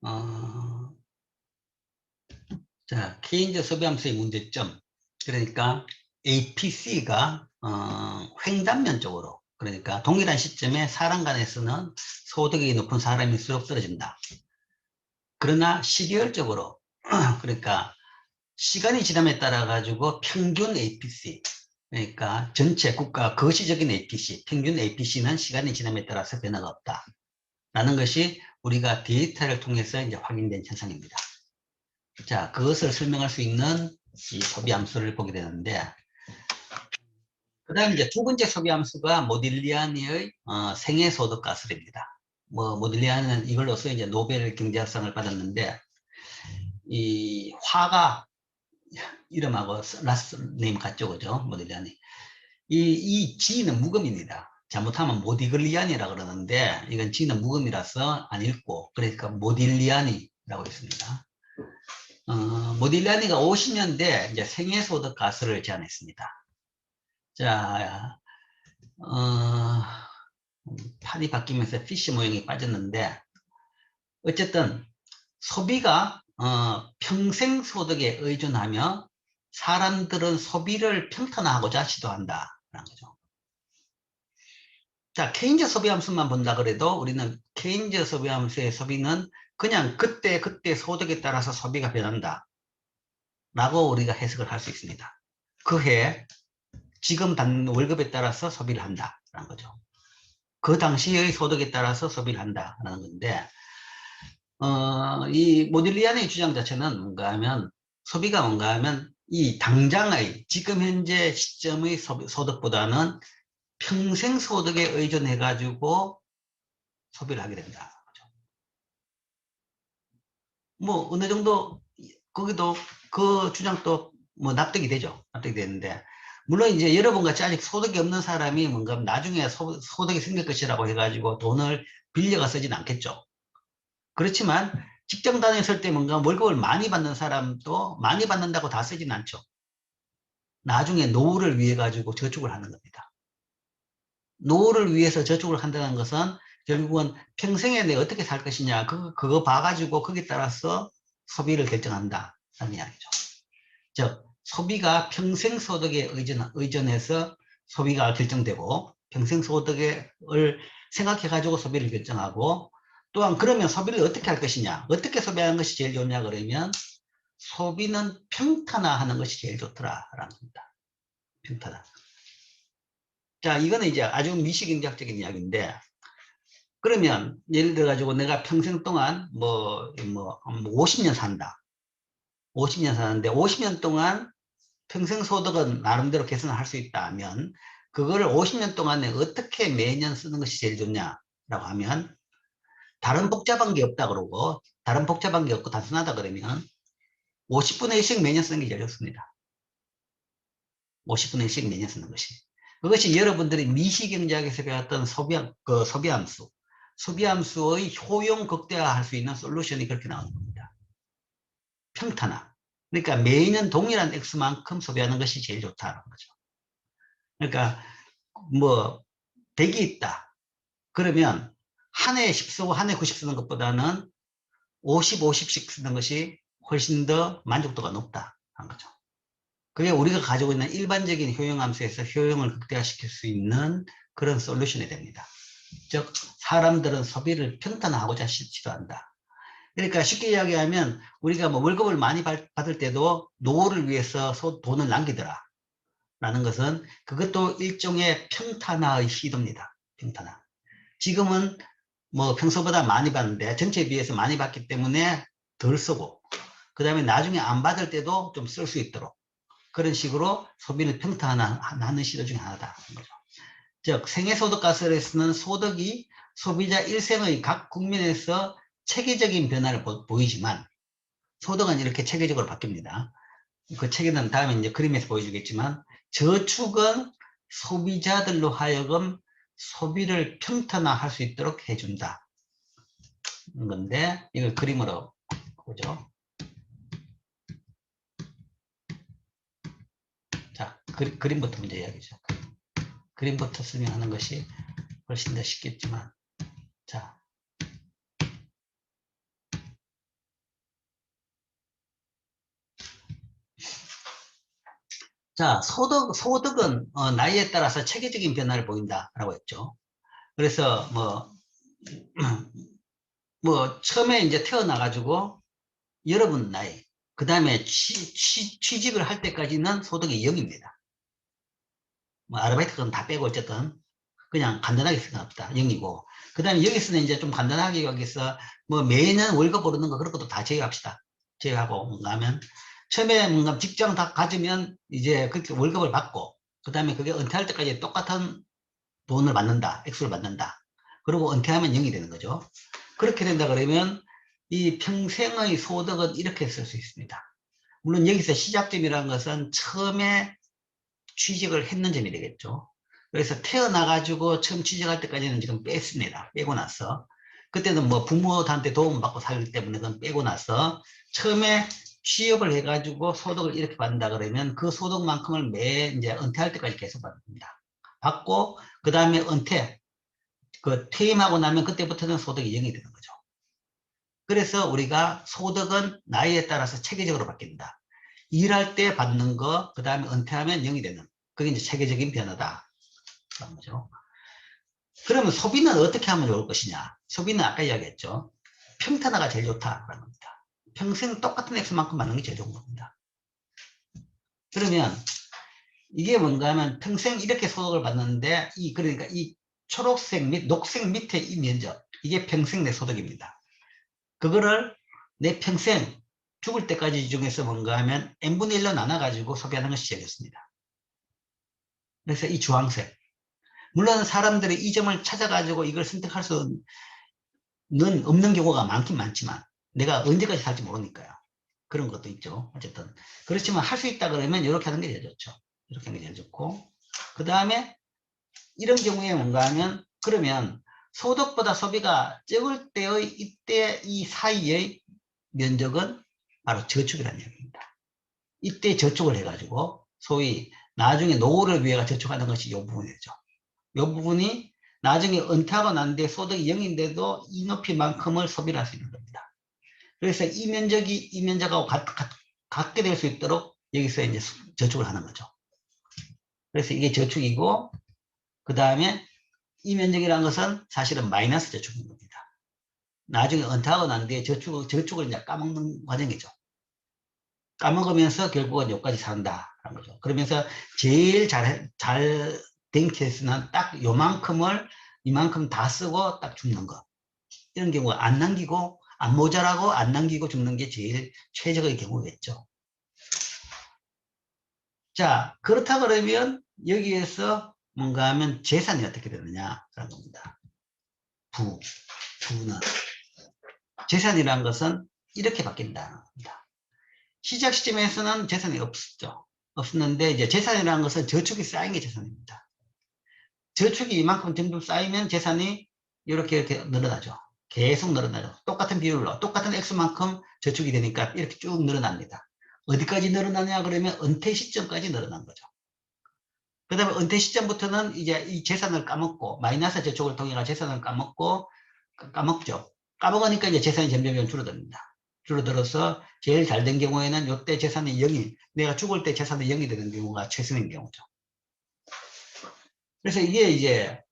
어, 자, 케인즈 소비함수의 문제점. 그러니까 APC가 횡단면적으로, 그러니까 동일한 시점에 사람 간에서는 소득이 높은 사람일수록 떨어진다. 그러나 시계열적으로 그러니까 시간이 지남에 따라 가지고 평균 APC, 그러니까 전체 국가 거시적인 APC, 평균 APC는 시간이 지남에 따라서 변화가 없다라는 것이 우리가 데이터를 통해서 이제 확인된 현상입니다. 자, 그것을 설명할 수 있는 이 소비 함수를 보게 되는데, 그 다음에 이제 두 번째 소비 함수가 모딜리아니의 생애 소득 가설입니다. 모딜리아니는 이걸로서 이제 노벨 경제학상을 받았는데, 이 화가 이름하고 라스트 네임 같죠, 그죠? 모딜리아니. 이 G는 무금입니다. 잘못하면 모디글리아니라 그러는데, 이건 G는 무금이라서 안 읽고, 그러니까 모딜리아니라고 했습니다. 모딜리아니가 50년대 이제 생애소득 가설을 제안했습니다. 자, 판이 바뀌면서 피쉬 모양이 빠졌는데, 어쨌든 소비가 평생 소득에 의존하며 사람들은 소비를 평탄화하고자 시도한다라는 거죠. 자, 케인즈 소비 함수만 본다 그래도 우리는 케인즈 소비 함수의 소비는 그냥 그때 소득에 따라서 소비가 변한다 라고 우리가 해석을 할 수 있습니다. 그해 지금 받는 월급에 따라서 소비를 한다라는 거죠. 그 당시의 소득에 따라서 소비를 한다라는 건데, 이 모딜리안의 주장 자체는 뭔가 하면, 소비가 뭔가 하면 이 당장의 지금 현재 시점의 소득보다는 평생 소득에 의존해 가지고 소비를 하게 된다. 뭐 어느 정도 거기도 그 주장도 뭐 납득이 되죠. 납득이 되는데, 물론 이제 여러분 같이 아직 소득이 없는 사람이 뭔가 나중에 소득이 생길 것이라고 해가지고 돈을 빌려가 쓰진 않겠죠. 그렇지만 직장 다녔을 때 뭔가 월급을 많이 받는 사람도 많이 받는다고 다 쓰진 않죠. 나중에 노후를 위해 가지고 저축을 하는 겁니다. 노후를 위해서 저축을 한다는 것은 결국은 평생에 내가 어떻게 살 것이냐, 그거 봐가지고 거기에 따라서 소비를 결정한다는 이야기죠. 즉, 소비가 평생 소득에 의존해서 소비가 결정되고, 평생 소득을 생각해가지고 소비를 결정하고, 또한 그러면 소비를 어떻게 할 것이냐, 어떻게 소비하는 것이 제일 좋냐 그러면 소비는 평탄화하는 것이 제일 좋더라라는 겁니다. 평탄화. 자, 이거는 이제 아주 미시경제학적인 이야기인데, 그러면 예를 들어 가지고 내가 평생 동안 50년 산다. 50년 사는데 50년 동안 평생 소득은 나름대로 개선을 할 수 있다면, 그거를 50년 동안에 어떻게 매년 쓰는 것이 제일 좋냐라고 하면, 다른 복잡한 게 없다 그러고, 다른 복잡한 게 없고 단순하다 그러면 50분의 1씩 매년 쓰는 게 제일 좋습니다. 50분의 1씩 매년 쓰는 것이. 그것이 여러분들이 미시경제학에서 배웠던 소비함수, 소비함수의 효용 극대화할 수 있는 솔루션이 그렇게 나오는 겁니다. 평탄화. 그러니까 매년 동일한 액수만큼 소비하는 것이 제일 좋다는 거죠. 그러니까 뭐 100이 있다. 그러면 한 해 10 쓰고 한 해 90 쓰는 것보다는 50, 50씩 쓰는 것이 훨씬 더 만족도가 높다 한 거죠. 그게 우리가 가지고 있는 일반적인 효용함수에서 효용을 극대화시킬 수 있는 그런 솔루션이 됩니다. 즉, 사람들은 소비를 평탄화하고자 시도한다. 그러니까 쉽게 이야기하면 우리가 뭐 월급을 많이 받을 때도 노후를 위해서 돈을 남기더라 라는 것은 그것도 일종의 평탄화의 시도입니다. 평탄화. 지금은 뭐 평소보다 많이 받는데 전체에 비해서 많이 받기 때문에 덜 쓰고, 그 다음에 나중에 안 받을 때도 좀 쓸 수 있도록 그런 식으로 소비를 평탄화하는 시도 중에 하나다. 즉, 생애소득가설에서는 소득이 소비자 일생의 각 국민에서 체계적인 변화를 보이지만, 소득은 이렇게 체계적으로 바뀝니다. 그 체계는 다음에 이제 그림에서 보여주겠지만, 저축은 소비자들로 하여금 소비를 평탄화할 수 있도록 해준다. 건데, 이걸 그림으로 보죠. 자, 그림부터 먼저 이야기죠. 그림부터 설명하는 것이 훨씬 더 쉽겠지만, 자, 자, 소득은 나이에 따라서 체계적인 변화를 보인다라고 했죠. 그래서 뭐 처음에 이제 태어나가지고 여러분 나이, 그 다음에 취직을 할 때까지는 소득이 0입니다. 뭐 아르바이트건 다 빼고 어쨌든 그냥 간단하게 생각합니다. 0이고. 그 다음에 여기서는 이제 좀 간단하게 여기서 뭐 매년 월급 오르는 거 그런 것도 다 제외합시다. 제외하고 뭔가 하면 처음에 뭔가 직장 다 가지면 이제 그렇게 월급을 받고 그 다음에 그게 은퇴할 때까지 똑같은 돈을 받는다. 액수를 받는다. 그리고 은퇴하면 0이 되는 거죠. 그렇게 된다 그러면 이 평생의 소득은 이렇게 쓸 수 있습니다. 물론 여기서 시작점이라는 것은 처음에 취직을 했는 점이 되겠죠. 그래서 태어나가지고 처음 취직할 때까지는 지금 뺐습니다. 빼고 나서. 그때는 뭐 부모한테 도움받고 살기 때문에 그건 빼고 나서 처음에 취업을 해가지고 소득을 이렇게 받는다 그러면 그 소득만큼을 이제 은퇴할 때까지 계속 받습니다. 받고, 그 다음에 퇴임하고 나면 그때부터는 소득이 0이 되는 거죠. 그래서 우리가 소득은 나이에 따라서 체계적으로 바뀐다. 일할 때 받는 거, 그 다음에 은퇴하면 0이 되는. 그게 이제 체계적인 변화다. 그런 거죠. 그러면 소비는 어떻게 하면 좋을 것이냐? 소비는 아까 이야기했죠. 평탄화가 제일 좋다라는 겁니다. 평생 똑같은 액수만큼 받는 게 제일 좋은 겁니다. 그러면 이게 뭔가 하면 평생 이렇게 소득을 받는데 그러니까 이 초록색 및 녹색 밑에 이 면적, 이게 평생 내 소득입니다. 그거를 내 평생 죽을 때까지 중에서 뭔가 하면 n분의 1로 나눠가지고 소비하는 것이 제일좋습니다. 그래서 이 주황색. 물론 사람들이 이 점을 찾아가지고 이걸 선택할 수는 없는 경우가 많긴 많지만 내가 언제까지 살지 모르니까요. 그런 것도 있죠. 어쨌든. 그렇지만 할 수 있다 그러면 이렇게 하는 게 제일 좋죠. 이렇게 하는 게 제일 좋고. 그 다음에 이런 경우에 뭔가 하면 그러면 소득보다 소비가 적을 때의 이때 이 사이의 면적은 바로 저축이라는 얘기입니다. 이때 저축을 해가지고 소위 나중에 노후를 위해 저축하는 것이 이 부분이죠. 이 부분이 나중에 은퇴하고 난 뒤에 소득이 0인데도 이 높이만큼을 소비를 할 수 있는 겁니다. 그래서 이 면적하고 같게 될 수 있도록 여기서 이제 저축을 하는 거죠. 그래서 이게 저축이고, 그 다음에 이 면적이라는 것은 사실은 마이너스 저축인 겁니다. 나중에 은퇴하고 난 뒤에 저축을 이제 까먹는 과정이죠. 까먹으면서 결국은 여기까지 산다라는 거죠. 그러면서 제일 잘 된 케이스는 딱 요만큼을 이만큼 다 쓰고 딱 죽는 거. 이런 경우가 안 남기고, 안 모자라고 안 남기고 죽는 게 제일 최적의 경우겠죠. 자, 그렇다 그러면 여기에서 뭔가 하면 재산이 어떻게 되느냐라는 겁니다. 부는. 재산이라는 것은 이렇게 바뀐다는 겁니다. 시작 시점에서는 재산이 없었는데, 이제 재산이라는 것은 저축이 쌓인 게 재산입니다. 저축이 이만큼 정도 쌓이면 재산이 이렇게 늘어나죠. 계속 늘어나죠. 똑같은 비율로, 똑같은 액수만큼 저축이 되니까 이렇게 쭉 늘어납니다. 어디까지 늘어나냐 그러면 은퇴 시점까지 늘어난 거죠. 그 다음에 은퇴 시점부터는 이제 이 재산을 까먹고, 마이너스 저축을 통해 재산을 까먹죠. 까먹으니까 이제 재산이 점점 줄어듭니다. 줄어들어서 제일 잘 된 경우에는 이때 재산이 0이, 내가 죽을 때 재산이 0이 되는 경우가 최선인 경우죠. 그래서 이게 이제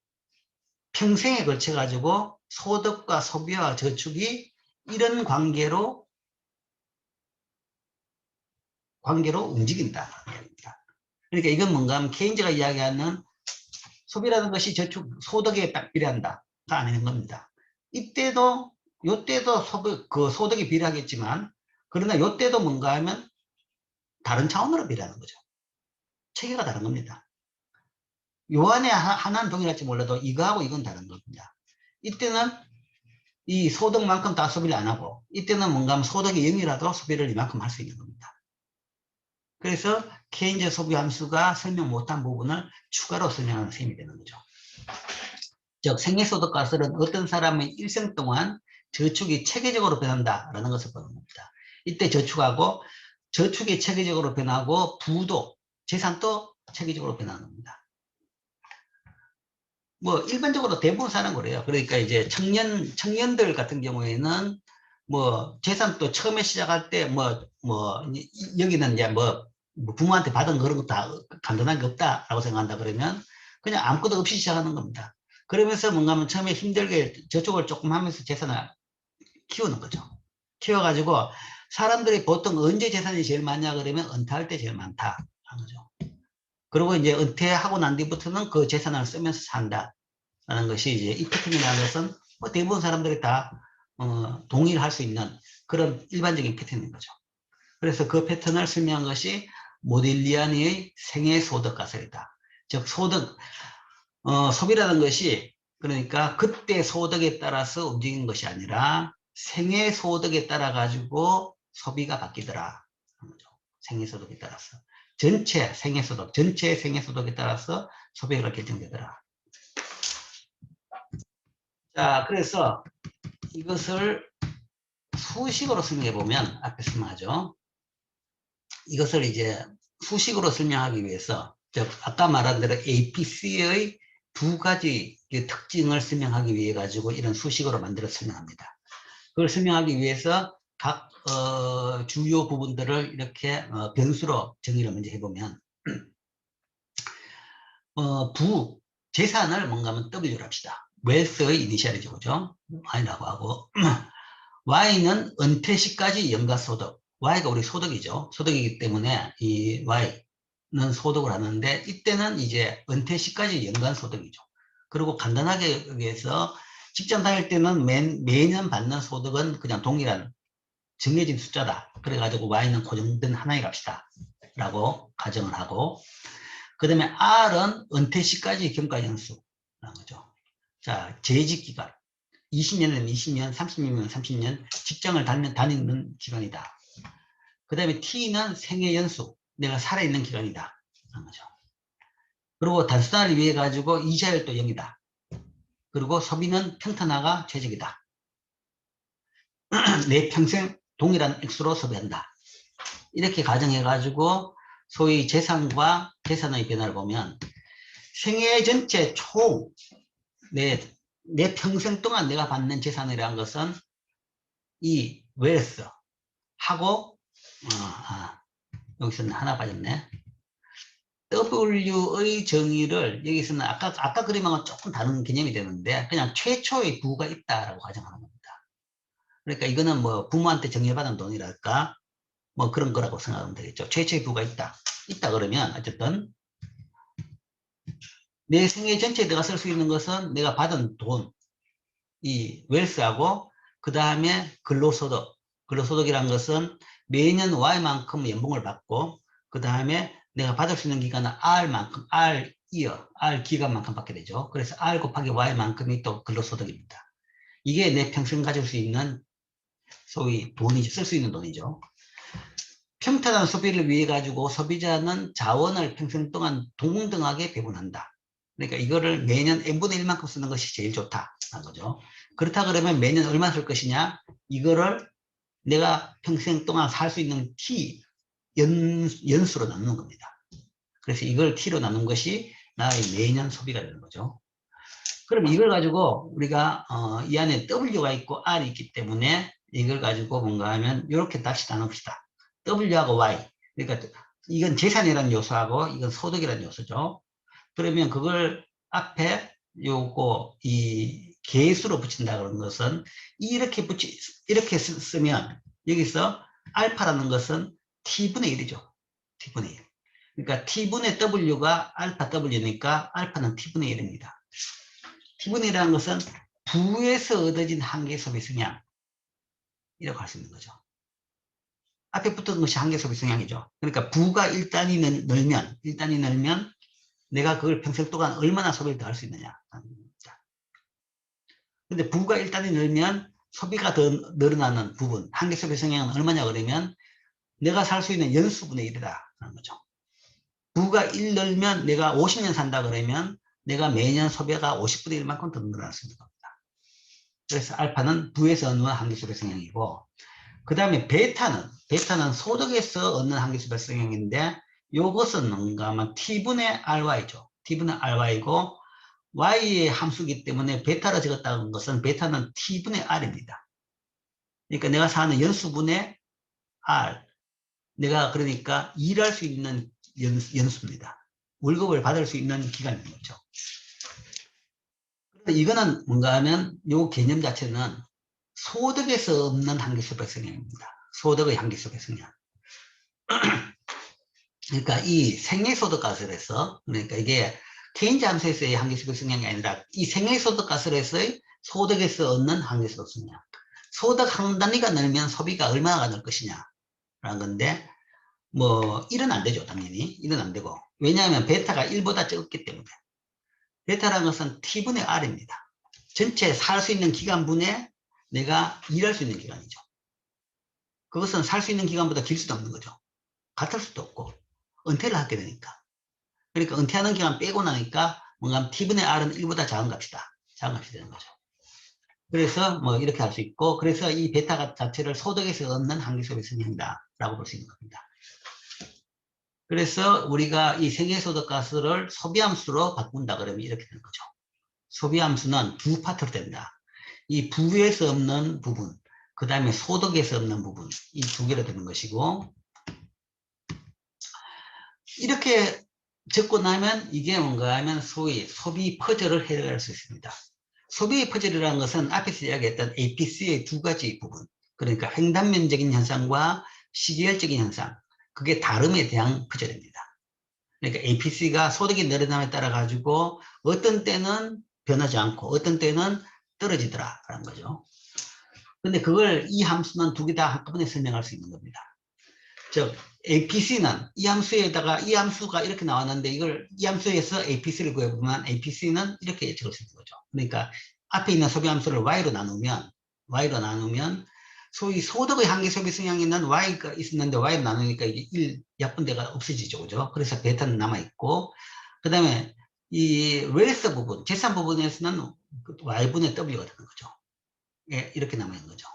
평생에 걸쳐 가지고 소득과 소비와 저축이 이런 관계로 움직인다. 그러니까 이건 뭔가 하면 케인즈가 이야기하는 소비라는 것이 저축, 소득에 딱 비례한다가 아닌 겁니다. 이때도 소득이 비례하겠지만, 그러나 이때도 뭔가 하면 다른 차원으로 비례하는 거죠. 체계가 다른 겁니다. 요 안에 하나는 동일할지 몰라도 이거하고 이건 다른 겁니다. 이때는 이 소득만큼 다 소비를 안 하고, 이때는 뭔가 하면 소득이 0이라도 소비를 이만큼 할 수 있는 겁니다. 그래서 케인즈 소비 함수가 설명 못한 부분을 추가로 설명하는 셈이 되는 거죠. 즉 생애소득가설은 어떤 사람의 일생 동안 저축이 체계적으로 변한다라는 것을 보는 겁니다. 이때 저축이 체계적으로 변하고 부도, 재산도 체계적으로 변하는 겁니다. 뭐 일반적으로 대부분 사는 거래요. 그러니까 이제 청년들 같은 경우에는 뭐 재산도 처음에 시작할 때 여기는 이제 뭐 부모한테 받은 그런 거 다 간단한 게 없다라고 생각한다 그러면 그냥 아무것도 없이 시작하는 겁니다. 그러면서 뭔가 하면 처음에 힘들게 저쪽을 조금 하면서 재산을 키우는 거죠. 키워가지고 사람들이 보통 언제 재산이 제일 많냐 그러면 은퇴할 때 제일 많다 하는 거죠. 그리고 이제 은퇴하고 난 뒤부터는 그 재산을 쓰면서 산다라는 것이 이제 이 패턴이라는 것은 뭐 대부분 사람들이 다 동의할 수 있는 그런 일반적인 패턴인 거죠. 그래서 그 패턴을 설명한 것이 모딜리아니의 생애소득가설이다. 즉 소득, 소비라는 것이 그러니까 그때 소득에 따라서 움직이는 것이 아니라 생애소득에 따라 가지고 소비가 바뀌더라. 생애소득에 따라서. 전체의 생애소득에 따라서 소비가 결정되더라. 자, 그래서 이것을 수식으로 설명해 보면 앞에 설명하죠. 이것을 이제 수식으로 설명하기 위해서 즉 아까 말한 대로 APC의 두 가지 특징을 설명하기 위해 가지고 이런 수식으로 만들어 설명합니다. 그걸 설명하기 위해서 각 주요 부분들을 이렇게 변수로 정의를 먼저 해보면 재산을 뭔가 하면 W로 합시다. 웨스의 이니셜이죠, 그죠? Y라고 하고 Y는 은퇴 시까지 연간소득. Y가 우리 소득이죠. 소득이기 때문에 이 Y는 소득을 하는데 이때는 이제 은퇴 시까지 연간소득이죠. 그리고 간단하게 여기에서 직장 다닐 때는 매년 받는 소득은 그냥 동일한 정해진 숫자다. 그래가지고 Y는 고정된 하나에 갑시다. 라고 가정을 하고 그 다음에 R은 은퇴 시까지 경과연수라는 거죠. 자, 재직기간. 20년이면 20년, 30년이면 30년 직장을 다니는 기간이다. 그 다음에 T는 생애 연수, 내가 살아있는 기간이다. 하는 거죠. 그리고 단순화를 위해 가지고 이자율도 0이다. 그리고 소비는 평탄화가 최적이다. 내 평생 동일한 액수로 소비한다. 이렇게 가정해 가지고 소위 재산과 재산의 변화를 보면 생애 전체 총 내 평생 동안 내가 받는 재산이라는 것은 이 웨스 하고 여기서는 하나 빠졌네. W의 정의를 여기서는 아까 그림하고 조금 다른 개념이 되는데 그냥 최초의 부가 있다라고 가정하는 겁니다. 그러니까 이거는 뭐 부모한테 정해받은 돈이랄까 뭐 그런 거라고 생각하면 되겠죠. 최초의 부가 있다 그러면 어쨌든 내 생애 전체에 내가 쓸 수 있는 것은 내가 받은 돈, 이 웰스하고 그 다음에 근로소득이라는 것은 매년 Y만큼 연봉을 받고 그 다음에 내가 받을 수 있는 기간은 R 기간만큼 받게 되죠. 그래서 R 곱하기 Y만큼이 또 근로소득입니다. 이게 내 평생 가질 수 있는 소위 돈이죠. 쓸 수 있는 돈이죠. 평탄한 소비를 위해 가지고 소비자는 자원을 평생 동안 동등하게 배분한다. 그러니까 이거를 매년 n분의 1만큼 쓰는 것이 제일 좋다는 거죠. 그렇다 그러면 매년 얼마 쓸 것이냐? 이거를 내가 평생 동안 살 수 있는 T 연수로 나누는 겁니다. 그래서 이걸 T로 나눈 것이 나의 매년 소비가 되는 거죠. 그럼 이걸 가지고 우리가 이 안에 W가 있고 R이 있기 때문에 이걸 가지고 뭔가 하면 이렇게 다시 나눕시다. W하고 Y. 그러니까 이건 재산이라는 요소하고 이건 소득이라는 요소죠. 그러면 그걸 앞에 요거 이 개수로 붙인다 그런 것은 이렇게 쓰면 여기서 알파라는 것은 T분의 1이죠. T분의 1. 그러니까 T분의 W가 알파 W니까 알파는 T분의 1입니다. T분의 1이라는 것은 부에서 얻어진 한계 소비 성향 이라고 할 수 있는 거죠. 앞에 붙은 것이 한계 소비 성향이죠. 그러니까 부가 1단위 늘면 내가 그걸 평생 동안 얼마나 소비를 더 할 수 있느냐. 근데 부가 1단위 늘면 소비가 더 늘어나는 부분, 한계 소비 성향은 얼마냐 그러면 내가 살 수 있는 연수분의 1이다 하는 거죠. 부가 1 늘면 내가 50년 산다 그러면 내가 매년 소비가 50분의 1만큼 더 늘어날 수 있는 겁니다. 그래서 알파는 부에서 얻는 한계 소비 성향이고 그 다음에 베타는 소득에서 얻는 한계 소비 성향인데 이것은 뭔가 하면 T분의 RY죠. T분의 RY고 Y의 함수이기 때문에 베타로 적었다는 것은 베타는 T분의 R입니다. 그러니까 내가 사는 연수분의 R 내가 그러니까 일할 수 있는 연수입니다. 월급을 받을 수 있는 기간인 거죠. 이거는 뭔가 하면 이 개념 자체는 소득에서 없는 한계소득 성향입니다. 소득의 한계소득 성향. 그러니까 이 생애소득가설에서, 그러니까 이게 케인즈 함수에서의 한계소득 성향이 아니라 이 생애소득가설에서의 소득에서 얻는 한계소득 성향. 소득 한 단위가 늘면 소비가 얼마나 늘 것이냐라는 건데, 뭐 1은 안 되죠. 당연히 1은 안 되고, 왜냐하면 베타가 1보다 적기 때문에. 베타라는 것은 t분의 r입니다. 전체 살 수 있는 기간분에 내가 일할 수 있는 기간이죠. 그것은 살 수 있는 기간보다 길 수도 없는 거죠. 같을 수도 없고 은퇴를 하게 되니까. 그러니까 은퇴하는 기간 빼고 나니까 뭔가 t분의 r은 1보다 작은 값이다. 작은 값이 되는 거죠. 그래서 뭐 이렇게 할 수 있고, 그래서 이 베타 자체를 소득에서 얻는 한계소득 성향이다 라고 볼 수 있는 겁니다. 그래서 우리가 이 생애소득가설을 소비함수로 바꾼다 그러면 이렇게 되는 거죠. 소비함수는 두 파트로 된다. 이 부에서 없는 부분, 그 다음에 소득에서 없는 부분, 이 두 개로 되는 것이고, 이렇게 적고 나면 이게 뭔가 하면 소위 소비 퍼즐을 해결할 수 있습니다. 소비 퍼즐이라는 것은 앞에서 이야기했던 APC의 두 가지 부분, 그러니까 횡단면적인 현상과 시계열적인 현상, 그게 다름에 대한 퍼즐입니다. 그러니까 APC가 소득이 늘어남에 따라 가지고 어떤 때는 변하지 않고 어떤 때는 떨어지더라라는 거죠. 근데 그걸 이 함수는 두 개 다 한꺼번에 설명할 수 있는 겁니다. 즉 APC는 이 함수에다가 이 함수가 이렇게 나왔는데 이걸 이 함수에서 APC를 구해보면 APC는 이렇게 예측할 수 있는 거죠. 그러니까 앞에 있는 소비 함수를 Y로 나누면 소위 소득의 한계 소비 성향에는 Y가 있었는데 Y로 나누니까 이게 1 약분대가 없어지죠. 그죠? 그래서 베타는 남아있고, 그 다음에 이 웰스 부분, 재산 부분에서는 Y분의 W가 되는 거죠. 예, 이렇게 남아있는 거죠.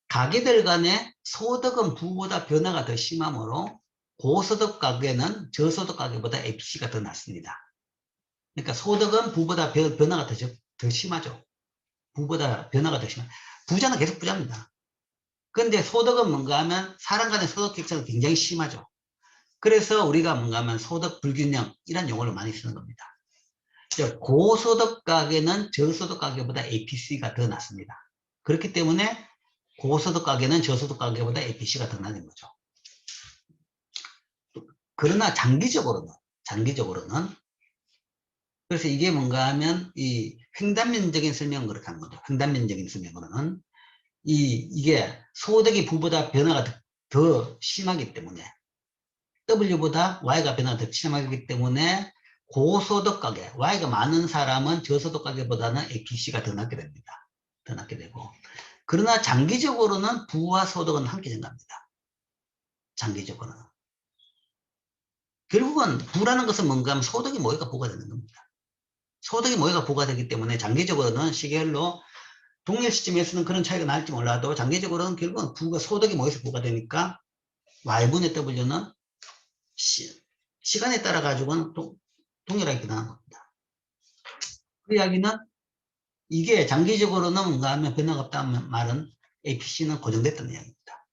가계들 간의 소득은 부보다 변화가 더 심하므로 고소득 가계는 저소득 가계보다 APC가 더 낮습니다. 그러니까 소득은 부보다 변화가 더 심하죠. 부보다 변화가 더 심하죠. 부자는 계속 부자입니다. 그런데 소득은 뭔가 하면 사람 간의 소득 격차가 굉장히 심하죠. 그래서 우리가 뭔가 하면 소득 불균형 이런 용어를 많이 쓰는 겁니다. 고소득 가계는 저소득 가계보다 APC가 더 낮습니다. 그렇기 때문에 고소득 가계는 저소득 가계보다 APC가 더 낮은 거죠. 그러나 장기적으로는 그래서 이게 뭔가 하면 이 횡단면적인 설명은 그렇게 하는 거죠. 횡단면적인 설명으로는 이게 소득이 부보다 변화가 더 심하기 때문에, W보다 Y가 변화가 더 심하기 때문에 고소득 가계, Y가 많은 사람은 저소득 가계보다는 APC가 더 낮게 됩니다. 더 낮게 되고, 그러나 장기적으로는 부와 소득은 함께 증가합니다. 장기적으로는. 결국은 부라는 것은 뭔가 하면 소득이 모여가 부가 되는 겁니다. 소득이 모여가 부가 되기 때문에 장기적으로는 시계열로 동일 시점에서는 그런 차이가 날지 몰라도 장기적으로는 결국은 부가 소득이 모여서 부가 되니까 Y분의 W는 시간에 따라 가지고는 동일하게 변하는 겁니다. 그 이야기는 이게 장기적으로는 뭔가 하면 변화가 없다는 말은 APC는 고정됐다는 이야기입니다.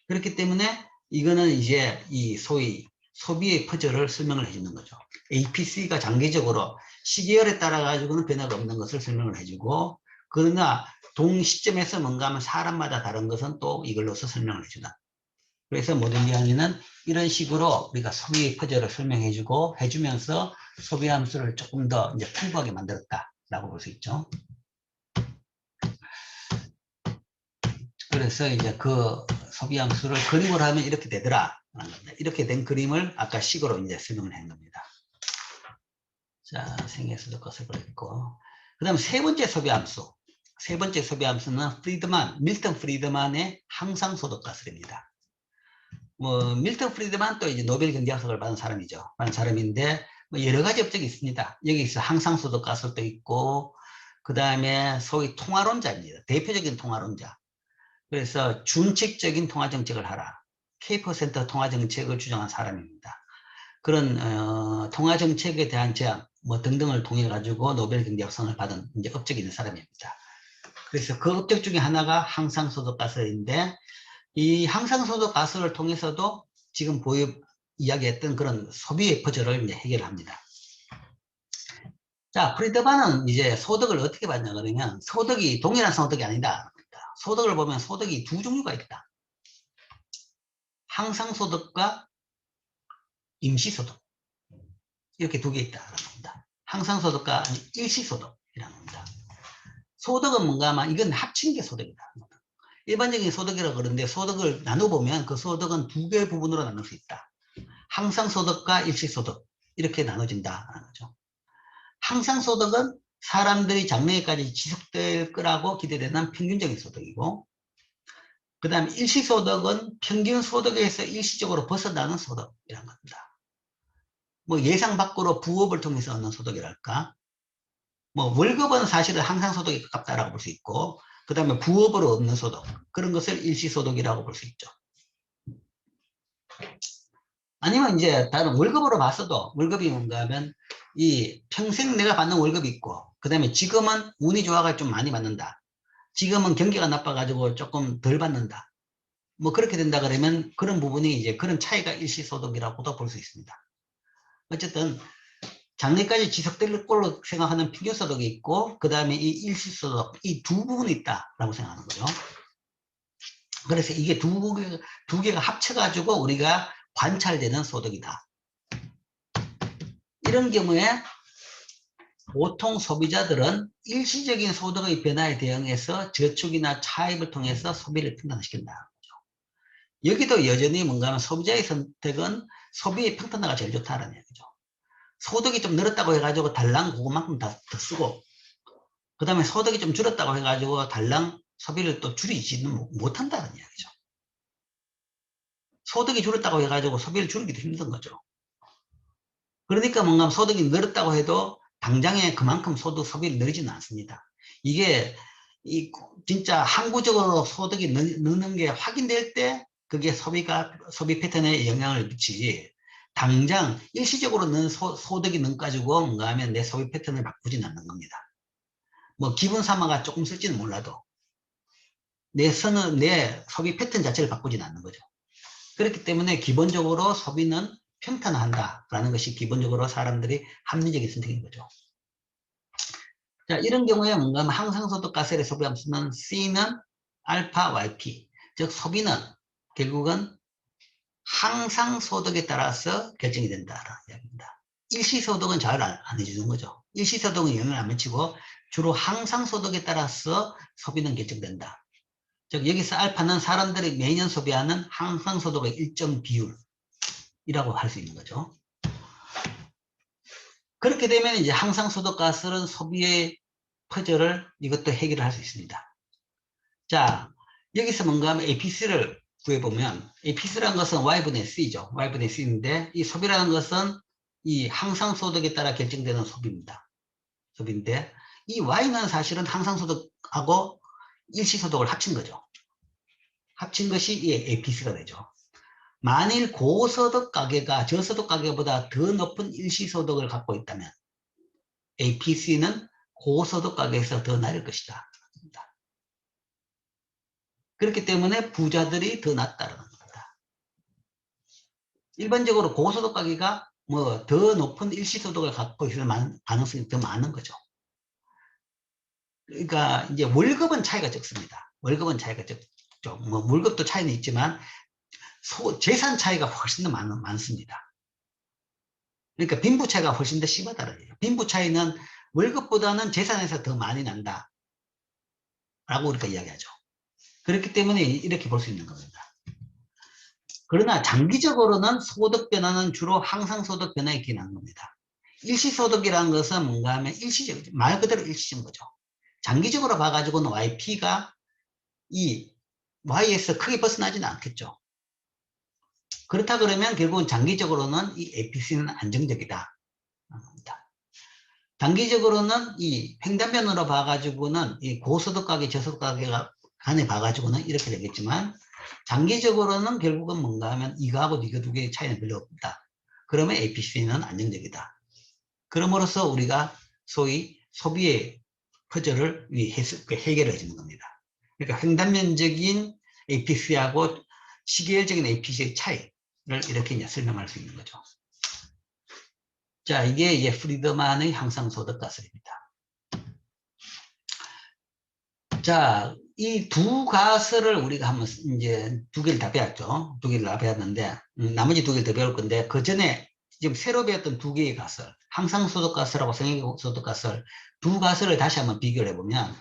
그렇기 때문에 이거는 이제 이 소위 소비의 퍼즐을 설명을 해주는 거죠. APC가 장기적으로 시계열에 따라 가지고는 변화가 없는 것을 설명을 해주고, 그러나 동시점에서 뭔가 하면 사람마다 다른 것은 또 이걸로서 설명을 해준다. 그래서 모든 이야기는 이런 식으로 우리가 소비의 퍼즐을 설명해주고 해주면서 소비 함수를 조금 더 이제 풍부하게 만들었다라고 볼 수 있죠. 그래서 이제 그 소비 함수를 그림으로 하면 이렇게 되더라. 이렇게 된 그림을 아까 식으로 이제 설명을 한 겁니다. 자, 생애수도 것을 그랬고. 그 다음 세 번째 소비 함수. 세 번째 소비 함수는 밀턴 프리드만의 항상소득가설입니다. 뭐 밀턴 프리드만 또 이제 노벨 경제학상을 받은 사람이죠. 받은 사람인데 뭐 여러 가지 업적이 있습니다. 여기서 항상소득가설도 있고, 그 다음에 소위 통화론자입니다. 대표적인 통화론자. 그래서 준칙적인 통화정책을 하라. K% 통화정책을 주장한 사람입니다. 그런 통화정책에 대한 제안 뭐 등등을 통해 가지고 노벨 경제학상을 받은 이제 업적이 있는 사람입니다. 그래서 그 업적 중에 하나가 항상소득과세인데 이 항상소득과세를 통해서도 지금 이야기했던 그런 소비의 퍼즐을 이제 해결합니다. 자, 프리드만은 이제 소득을 어떻게 봤냐 그러면 소득이 동일한 소득이 아니다. 소득을 보면 소득이 두 종류가 있다. 항상소득과 임시소득 이렇게 두 개 있다라는 겁니다. 항상소득과 일시소득이라는 겁니다. 소득은 뭔가 하면 이건 합친 게 소득이다. 일반적인 소득이라고 그러는데 소득을 나눠보면 그 소득은 두 개의 부분으로 나눌 수 있다. 항상소득과 일시소득 이렇게 나눠진다는 거죠. 항상소득은 사람들이 장래까지 지속될 거라고 기대되는 평균적인 소득이고 그 다음에 일시소득은 평균 소득에서 일시적으로 벗어나는 소득이라는 겁니다. 뭐 예상 밖으로 부업을 통해서 얻는 소득이랄까 뭐 월급은 사실은 항상소득에 가깝다라고 볼 수 있고 그 다음에 부업으로 얻는 소득 그런 것을 일시소득이라고 볼 수 있죠. 아니면 이제 다른 월급으로 봤어도 월급이 뭔가 하면 이 평생 내가 받는 월급이 있고 그 다음에 지금은 운이 좋아가 좀 많이 받는다. 지금은 경기가 나빠가지고 조금 덜 받는다. 뭐 그렇게 된다 그러면 그런 부분이 이제 그런 차이가 일시소득이라고도 볼 수 있습니다. 어쨌든 장래까지 지속될 걸로 생각하는 평균소득이 있고 그 다음에 이 일시소득 이 두 부분이 있다라고 생각하는 거죠. 그래서 이게 두 개가 합쳐가지고 우리가 관찰되는 소득이다. 이런 경우에 보통 소비자들은 일시적인 소득의 변화에 대응해서 저축이나 차입을 통해서 소비를 평단화시킨다는 거죠. 여기도 여전히 뭔가 하면 소비자의 선택은 소비의 평단화가 제일 좋다는 얘기죠. 소득이 좀 늘었다고 해가지고 달랑 그것만큼 더 쓰고 그 다음에 소득이 좀 줄었다고 해가지고 달랑 소비를 또 줄이지는 못한다는 이야기죠. 소득이 줄었다고 해가지고 소비를 줄이기도 힘든 거죠. 그러니까 뭔가 소득이 늘었다고 해도 당장에 그만큼 소비를 늘리지는 않습니다. 이게 진짜 항구적으로 소득이 느는 게 확인될 때 그게 소비 패턴에 영향을 미치지 당장 일시적으로 는 소득이 능가지고 뭔가 하면 내 소비 패턴을 바꾸지는 않는 겁니다. 뭐 기분 삼아가 조금 쓸지는 몰라도 내 소비 패턴 자체를 바꾸지는 않는 거죠. 그렇기 때문에 기본적으로 소비는 평탄화한다라는 것이 기본적으로 사람들이 합리적인 선택인 거죠. 자, 이런 경우에 뭔가 하면 항상소득과세의 소비함수는 C는 알파 YP, 즉 소비는 결국은 항상소득에 따라서 결정이 된다라는 이야기입니다. 일시소득은 잘 안 해주는 거죠. 일시소득은 영향을 안 미치고 주로 항상소득에 따라서 소비는 결정된다. 즉 여기서 알파는 사람들이 매년 소비하는 항상소득의 일정 비율이라고 할 수 있는 거죠. 그렇게 되면 이제 항상소득과세는 소비의 퍼즐을 이것도 해결을 할 수 있습니다. 자, 여기서 뭔가 하면 APC를 구해보면 APC라는 것은 Y분의 C죠. Y분의 C인데 이 소비라는 것은 이 항상소득에 따라 결정되는 소비인데 이 Y는 사실은 항상소득하고 일시소득을 합친 거죠. 합친 것이 이 APC가 되죠. 만일 고소득 가계가 저소득 가계보다 더 높은 일시소득을 갖고 있다면 APC는 고소득 가계에서 더 낮을 것이다. 그렇기 때문에 부자들이 더 낫다는 겁니다. 일반적으로 고소득 가계가 뭐 더 높은 일시소득을 갖고 있을 가능성이 더 많은 거죠. 그러니까 이제 월급은 차이가 적습니다. 월급은 차이가 적죠. 뭐 월급도 차이는 있지만 재산 차이가 훨씬 더 많습니다. 그러니까 빈부 차이가 훨씬 더 심하다는 얘기예요. 빈부 차이는 월급보다는 재산에서 더 많이 난다. 라고 우리가 이야기하죠. 그렇기 때문에 이렇게 볼 수 있는 겁니다. 그러나 장기적으로는 소득 변화는 주로 항상소득 변화에 기인하는 겁니다. 일시소득이라는 것은 뭔가 하면 일시적이죠. 말 그대로 일시적인 거죠. 장기적으로 봐가지고는 YP가 이 Y에서 크게 벗어나지는 않겠죠. 그렇다 그러면 결국은 장기적으로는 이 APC는 안정적이다. 단기적으로는 이 횡단면으로 봐가지고는 이 고소득 가계, 저소득 가계가 간에 봐가지고는 이렇게 되겠지만 장기적으로는 결국은 뭔가 하면 이거하고 이거 두 개의 차이는 별로 없다. 그러면 APC는 안정적이다. 그럼으로써 우리가 소위 소비의 퍼즐을 해결해 주는 겁니다. 그러니까 횡단면적인 APC하고 시계열적인 APC의 차이를 이렇게 이제 설명할 수 있는 거죠. 자, 이게 프리드만의 항상소득가설입니다. 자, 이 두 가설을 우리가 한번 이제 두 개를 다 배웠죠. 두 개를 다 배웠는데, 나머지 두 개를 더 배울 건데, 그 전에 지금 새로 배웠던 두 개의 가설, 항상소득가설하고 성행소득가설, 두 가설을 다시 한번 비교를 해보면,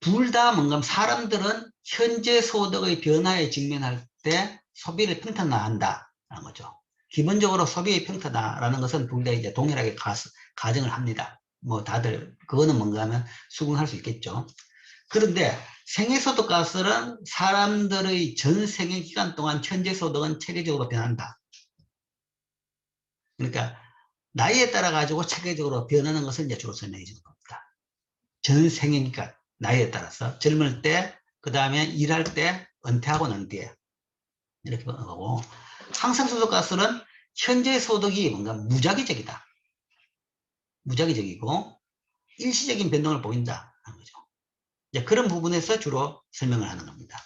둘 다 뭔가 사람들은 현재 소득의 변화에 직면할 때 소비를 평탄화한다라는 거죠. 기본적으로 소비의 평탄화라는 것은 둘 다 이제 동일하게 가정을 합니다. 뭐 다들 그거는 뭔가 하면 수긍할 수 있겠죠. 그런데 생애소득가설은 사람들의 전 생애 기간 동안 현재 소득은 체계적으로 변한다. 그러니까 나이에 따라 가지고 체계적으로 변하는 것을 이제 주로 설명해 주는 겁니다. 전 생애 기간, 나이에 따라서 젊을 때, 그 다음에 일할 때, 은퇴하고 난 뒤에 이렇게 보고, 항상소득가설은 현재 소득이 뭔가 무작위적이다. 무작위적이고 일시적인 변동을 보인다 하는 거죠. 이제 그런 부분에서 주로 설명을 하는 겁니다.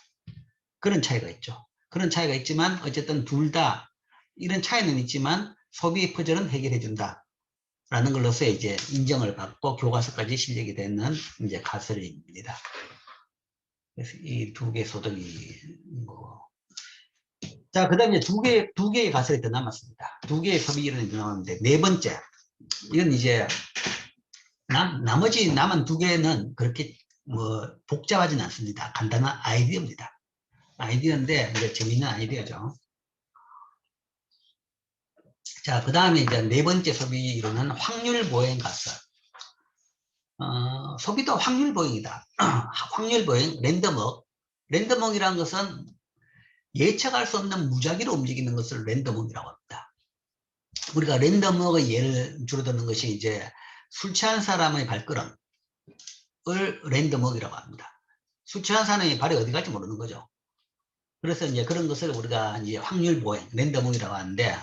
그런 차이가 있죠. 그런 차이가 있지만 어쨌든 둘 다 이런 차이는 있지만 소비 퍼즐은 해결해 준다 라는 걸로서 이제 인정을 받고 교과서까지 실력이 되는 이제 가설입니다. 그래서 이 두 개 소득이 뭐. 자, 그 다음에 두 개의 가설이 더 남았습니다. 두 개의 소비 이론이 더 남았는데, 네 번째. 이건 이제 나머지 남은 두 개는 그렇게 뭐 복잡하지는 않습니다. 간단한 아이디어입니다. 아이디어인데 이제 재밌는 아이디어죠. 자, 그 다음에 이제 네 번째 소비 이론은 확률 보행 가설. 소비도 확률 보행이다. 확률 보행, 랜덤워크. 랜덤워크라는 것은 예측할 수 없는 무작위로 움직이는 것을 랜덤워크라고 합니다. 우리가 랜덤워크의 예를 주로 드는 것이 이제 술 취한 사람의 발걸음을 랜덤워크라고 합니다. 술 취한 사람이 발이 어디 갈지 모르는 거죠. 그래서 이제 그런 것을 우리가 이제 확률 보행, 랜덤워크라고 하는데,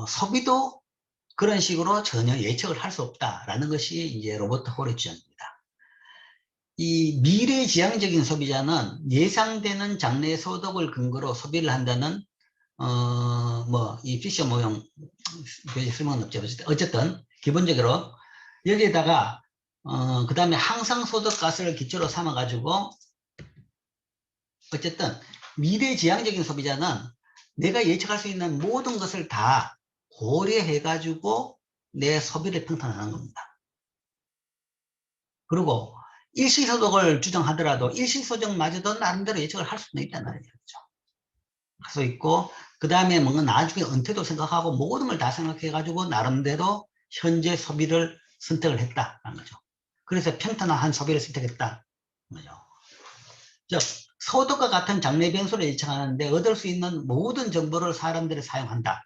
소비도 그런 식으로 전혀 예측을 할 수 없다라는 것이 이제 로버트 홀의 주장입니다. 이 미래지향적인 소비자는 예상되는 장래 소득을 근거로 소비를 한다는 뭐 이 피셔 모형 쓸모는 없죠. 어쨌든 기본적으로 여기에다가 그 다음에 항상소득가설을 기초로 삼아 가지고 어쨌든 미래지향적인 소비자는 내가 예측할 수 있는 모든 것을 다 고려해 가지고 내 소비를 평탄하는 겁니다. 그리고 일시소득을 주장하더라도 일시소득마저도 나름대로 예측을 할 수는 있다는 얘기죠. 할 수 있고, 그 다음에 뭔가 나중에 은퇴도 생각하고 모든 걸 다 생각해가지고 나름대로 현재 소비를 선택을 했다는 거죠. 그래서 평탄화한 소비를 선택했다는 거죠. 즉, 소득과 같은 장래 변수를 예측하는데 얻을 수 있는 모든 정보를 사람들이 사용한다.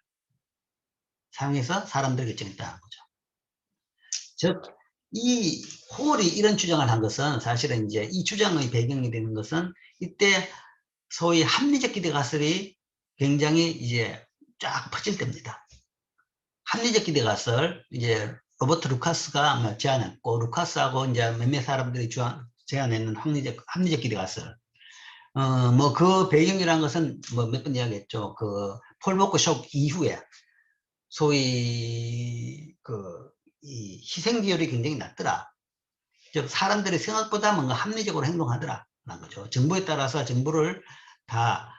사용해서 사람들이 결정했다는 거죠. 즉, 이 홀이 이런 주장을 한 것은 사실은 이제 이 주장의 배경이 되는 것은 이때 소위 합리적 기대 가설이 굉장히 이제 쫙 퍼질 때입니다. 합리적 기대 가설, 이제 로버트 루카스가 아마 제안했고, 루카스하고 이제 몇몇 사람들이 제안했는 합리적 기대 가설. 뭐 그 배경이라는 것은 뭐 몇 번 이야기했죠. 그 폴 보크 쇼크 이후에 소위 이 희생 비율이 굉장히 낮더라. 즉 사람들이 생각보다 뭔가 합리적으로 행동하더라라는 거죠. 정보에 따라서 정보를 다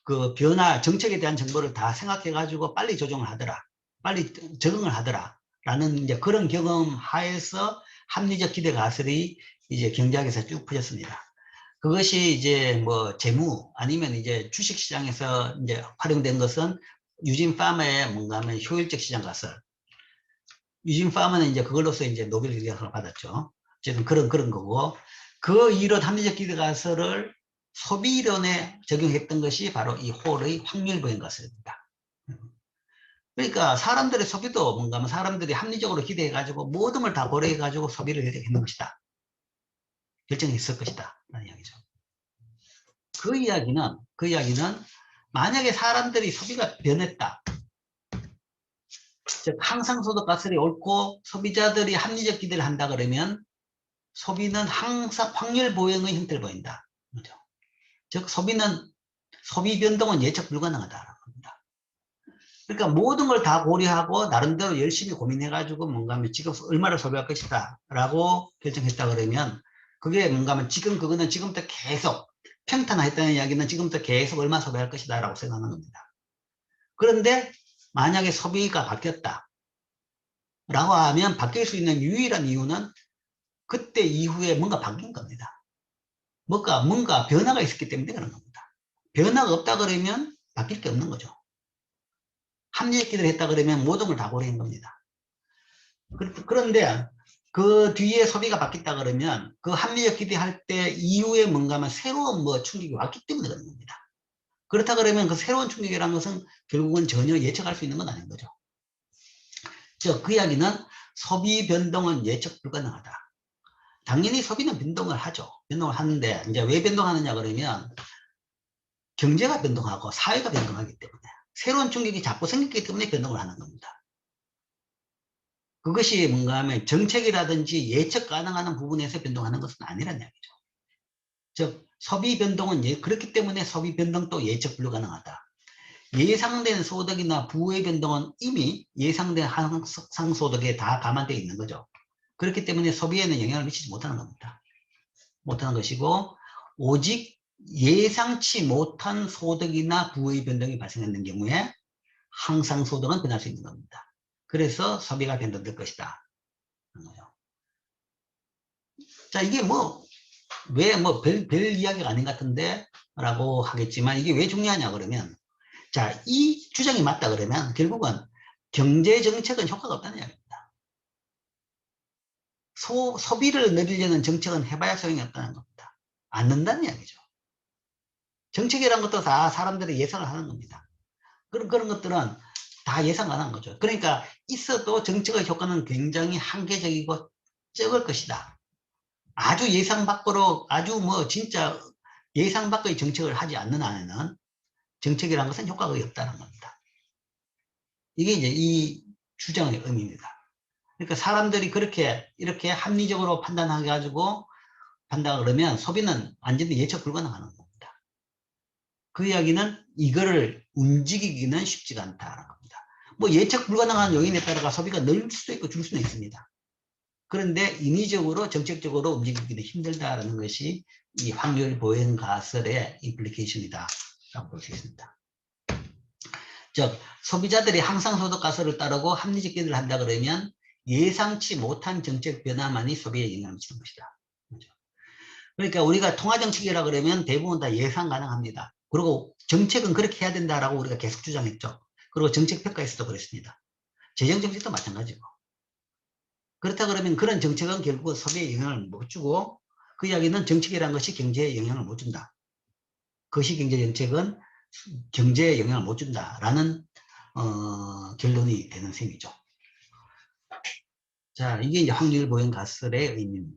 그 변화 정책에 대한 정보를 다 생각해 가지고 빨리 조정을 하더라, 빨리 적응을 하더라라는 이제 그런 경험 하에서 합리적 기대 가설이 이제 경제학에서 쭉 퍼졌습니다. 그것이 이제 뭐 재무 아니면 이제 주식 시장에서 이제 활용된 것은 유진 파머의 뭔가 하면 효율적 시장 가설. 유진 파머는 이제 그걸로서 이제 노벨 경제학상을 받았죠. 어쨌든 그런 거고, 그 이론 합리적 기대 가설을 소비 이론에 적용했던 것이 바로 이 홀의 확률 보행 가설입니다. 그러니까 사람들의 소비도 뭔가 하면 사람들이 합리적으로 기대해 가지고 모든 걸 다 고려해 가지고 소비를 했는 것이다. 결정했을 것이다. 라는 이야기죠. 그 이야기는 만약에 사람들이 소비가 변했다. 즉 항상 소득 가설이 옳고 소비자들이 합리적 기대를 한다 그러면 소비는 항상 확률 보행의 형태를 보인다. 그렇죠? 즉 소비 변동은 예측 불가능하다라는 겁니다. 그러니까 모든 걸 다 고려하고 나름대로 열심히 고민해가지고 뭔가 하면 지금 얼마를 소비할 것이다 라고 결정했다 그러면 그게 뭔가 하면 지금 그거는 지금부터 계속 평탄화했다는 이야기는 지금부터 계속 얼마 소비할 것이다 라고 생각하는 겁니다. 그런데 만약에 소비가 바뀌었다 라고 하면 바뀔 수 있는 유일한 이유는 그때 이후에 뭔가 바뀐 겁니다. 뭔가 변화가 있었기 때문에 그런 겁니다. 변화가 없다 그러면 바뀔 게 없는 거죠. 합리적 기대를 했다 그러면 모든 걸 다 고려한 겁니다. 그런데 그 뒤에 소비가 바뀌었다 그러면 그 합리적 기대할 때 이후에 뭔가만 새로운 충격이 왔기 때문에 그런 겁니다. 그렇다 그러면 그 새로운 충격이라는 것은 결국은 전혀 예측할 수 있는 건 아닌 거죠. 즉, 그 이야기는 소비 변동은 예측 불가능하다. 당연히 소비는 변동을 하죠. 변동을 하는데 이제 왜 변동하느냐 그러면 경제가 변동하고 사회가 변동하기 때문에 새로운 충격이 자꾸 생기기 때문에 변동을 하는 겁니다. 그것이 뭔가 하면 정책이라든지 예측 가능한 부분에서 변동하는 것은 아니란 이야기죠. 즉 소비 변동은 그렇기 때문에 소비 변동도 예측 불가능하다. 예상된 소득이나 부의 변동은 이미 예상된 상소득에 다 감안되어 있는 거죠. 그렇기 때문에 소비에는 영향을 미치지 못하는 겁니다. 못하는 것이고 오직 예상치 못한 소득이나 부의 변동이 발생하는 경우에 항상 소득은 변할 수 있는 겁니다. 그래서 소비가 변동될 것이다. 자, 이게 왜 별 이야기가 아닌 것 같은데 라고 하겠지만 이게 왜 중요하냐 그러면 자, 이 주장이 맞다 그러면 결국은 경제 정책은 효과가 없다는 이야기입니다. 소비를 늘리려는 정책은 해봐야 소용이 없다는 겁니다. 안 는다는 이야기죠. 정책이라는 것도 다 사람들이 예상을 하는 겁니다. 그런 것들은 다 예상 가능한 거죠. 그러니까 있어도 정책의 효과는 굉장히 한계적이고 적을 것이다. 아주 예상 밖으로 아주 진짜 예상 밖의 정책을 하지 않는 한에는 정책이라는 것은 효과가 없다는 겁니다. 이게 이제 이 주장의 의미입니다. 그러니까 사람들이 이렇게 합리적으로 판단해가지고 판단을 그러면 소비는 완전히 예측 불가능하는 겁니다. 그 이야기는 이거를 움직이기는 쉽지가 않다는 겁니다. 예측 불가능한 요인에 따라가 소비가 늘 수도 있고 줄 수는 있습니다. 그런데 인위적으로 정책적으로 움직이기는 힘들다라는 것이 이 확률 보행 가설의 임플리케이션이다 라고 볼 수 있습니다. 즉 소비자들이 항상 소득 가설을 따르고 합리적 기대를 한다 그러면 예상치 못한 정책 변화만이 소비에 영향을 미치는 것이다. 그러니까 우리가 통화정책이라 그러면 대부분 다 예상 가능합니다. 그리고 정책은 그렇게 해야 된다라고 우리가 계속 주장했죠. 그리고 정책평가에서도 그랬습니다. 재정정책도 마찬가지고. 그렇다 그러면 그런 정책은 결국 소비에 영향을 못 주고 그 이야기는 정책이라는 것이 경제에 영향을 못 준다. 거시경제정책은 경제에 영향을 못 준다라는 결론이 되는 셈이죠. 자, 이게 이제 확률 보행 가설의 의미입니다.